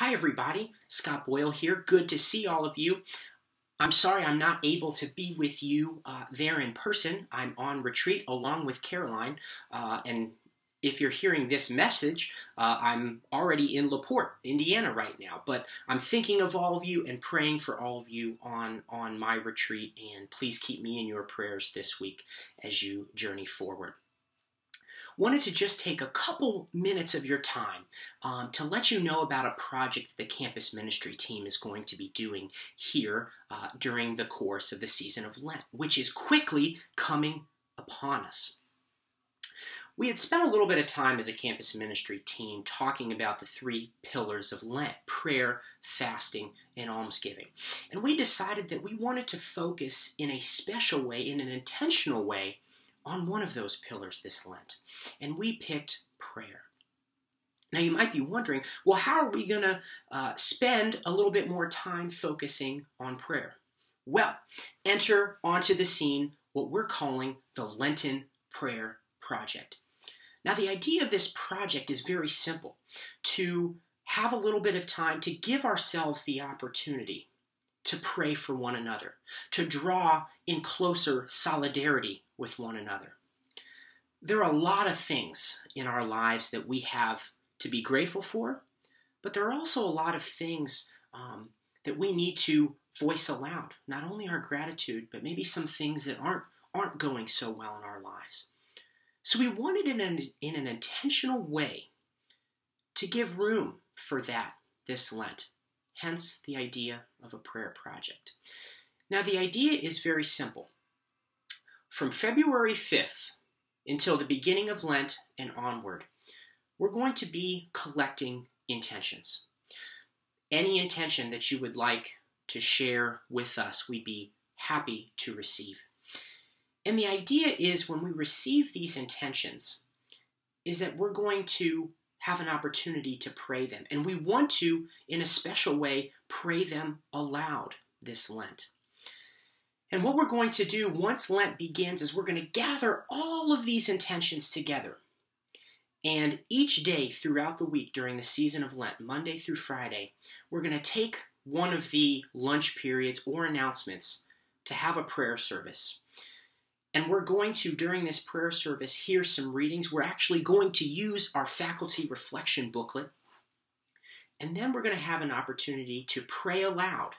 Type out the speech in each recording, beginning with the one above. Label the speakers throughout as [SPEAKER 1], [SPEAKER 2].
[SPEAKER 1] Hi everybody, Scott Boyle here. Good to see all of you. I'm sorry I'm not able to be with you there in person. I'm on retreat along with Caroline, and if you're hearing this message, I'm already in LaPorte, Indiana right now, but I'm thinking of all of you and praying for all of you on my retreat, and please keep me in your prayers this week as you journey forward. Wanted to just take a couple minutes of your time to let you know about a project the campus ministry team is going to be doing here during the course of the season of Lent, which is quickly coming upon us. We had spent a little bit of time as a campus ministry team talking about the three pillars of Lent: prayer, fasting, and almsgiving. And we decided that we wanted to focus in a special way, in an intentional way, on one of those pillars this Lent, and we picked prayer. Now you might be wondering, well, how are we going to spend a little bit more time focusing on prayer? Well, enter onto the scene what we're calling the Lenten Prayer Project. Now the idea of this project is very simple: to have a little bit of time to give ourselves the opportunity to pray for one another, to draw in closer solidarity with one another. There are a lot of things in our lives that we have to be grateful for, but there are also a lot of things that we need to voice aloud. Not only our gratitude, but maybe some things that aren't going so well in our lives. So we wanted in an intentional way to give room for that this Lent. Hence the idea of a prayer project. Now the idea is very simple. From February 5th until the beginning of Lent and onward, we're going to be collecting intentions. Any intention that you would like to share with us, we'd be happy to receive. And the idea is, when we receive these intentions, is that we're going to have an opportunity to pray them. And we want to, in a special way, pray them aloud this Lent. And what we're going to do once Lent begins is we're going to gather all of these intentions together. And each day throughout the week during the season of Lent, Monday through Friday, we're going to take one of the lunch periods or announcements to have a prayer service. And we're going to, during this prayer service, hear some readings. We're actually going to use our faculty reflection booklet. And then we're going to have an opportunity to pray aloud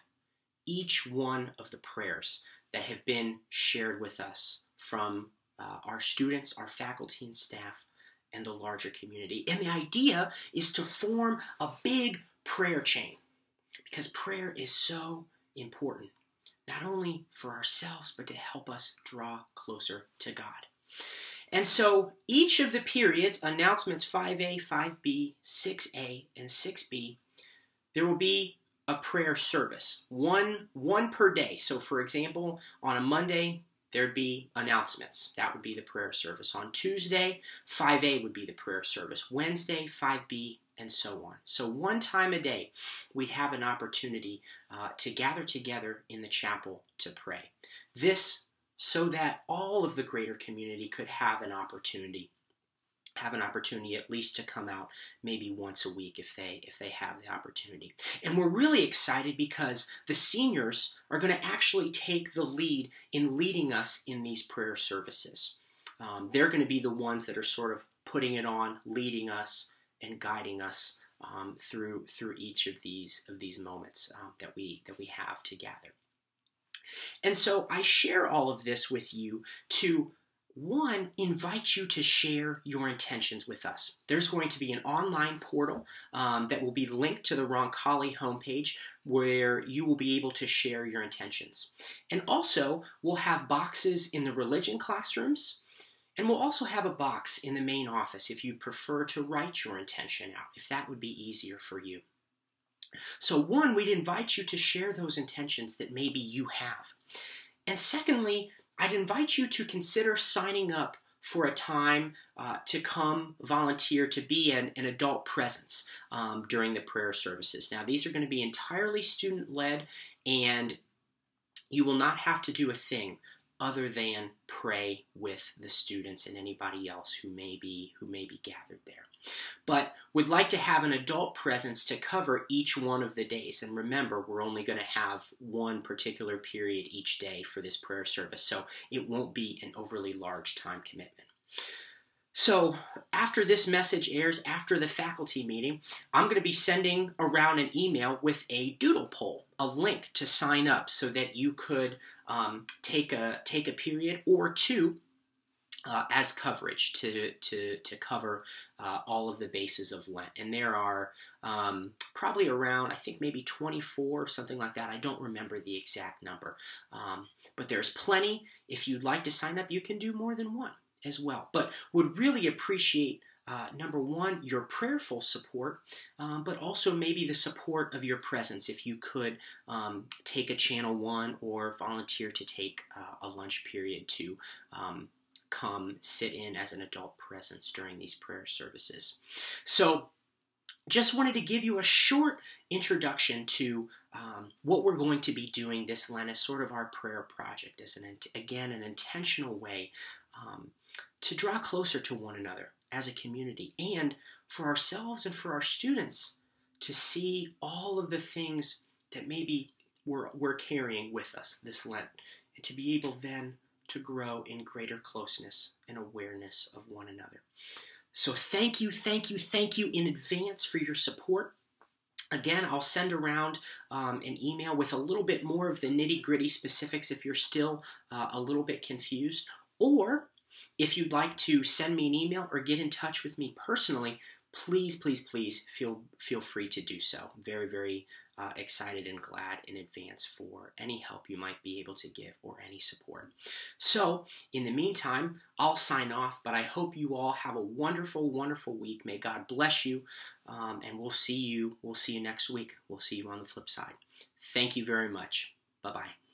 [SPEAKER 1] each one of the prayers that have been shared with us from our students, our faculty and staff, and the larger community. And the idea is to form a big prayer chain, because prayer is so important, not only for ourselves, but to help us draw closer to God. And so each of the periods, announcements 5A, 5B, 6A, and 6B, there will be a prayer service, one per day. So for example, on a Monday, there'd be announcements. That would be the prayer service. On Tuesday, 5A would be the prayer service. Wednesday, 5B, and so on. So one time a day, we'd have an opportunity to gather together in the chapel to pray. This so that all of the greater community could have an opportunity at least to come out maybe once a week if they have the opportunity. And we're really excited because the seniors are going to actually take the lead in leading us in these prayer services. They're going to be the ones that are sort of putting it on, leading us and guiding us through each of these moments that we have together. And so I share all of this with you to, one, invite you to share your intentions with us. There's going to be an online portal that will be linked to the Roncalli homepage where you will be able to share your intentions. And also, we'll have boxes in the religion classrooms, and we'll also have a box in the main office if you prefer to write your intention out, if that would be easier for you. So one, we'd invite you to share those intentions that maybe you have. And secondly, I'd invite you to consider signing up for a time to come volunteer to be an adult presence during the prayer services. Now, these are going to be entirely student-led, and you will not have to do a thing. other than pray with the students and anybody else who may be gathered there. But would like to have an adult presence to cover each one of the days. And remember, we're only going to have one particular period each day for this prayer service, so it won't be an overly large time commitment. So after this message airs, after the faculty meeting, I'm going to be sending around an email with a doodle poll, a link to sign up so that you could take a period or two as coverage to cover all of the bases of Lent. And there are probably around, I think maybe 24, something like that. I don't remember the exact number. But there's plenty. If you'd like to sign up, you can do more than one as well. But would really appreciate, number one, your prayerful support, but also maybe the support of your presence. If you could take a Channel 1 or volunteer to take a lunch period to come sit in as an adult presence during these prayer services. So just wanted to give you a short introduction to what we're going to be doing this Lent as sort of our prayer project, as again an intentional way to draw closer to one another as a community, and for ourselves and for our students to see all of the things that maybe we're carrying with us this Lent, and to be able then to grow in greater closeness and awareness of one another. So thank you in advance for your support. Again, I'll send around an email with a little bit more of the nitty-gritty specifics if you're still a little bit confused. Or if you'd like to send me an email or get in touch with me personally, please feel free to do so. Very, very excited and glad in advance for any help you might be able to give or any support. So, in the meantime, I'll sign off, but I hope you all have a wonderful, wonderful week. May God bless you, and we'll see you next week. We'll see you on the flip side. Thank you very much. Bye-bye.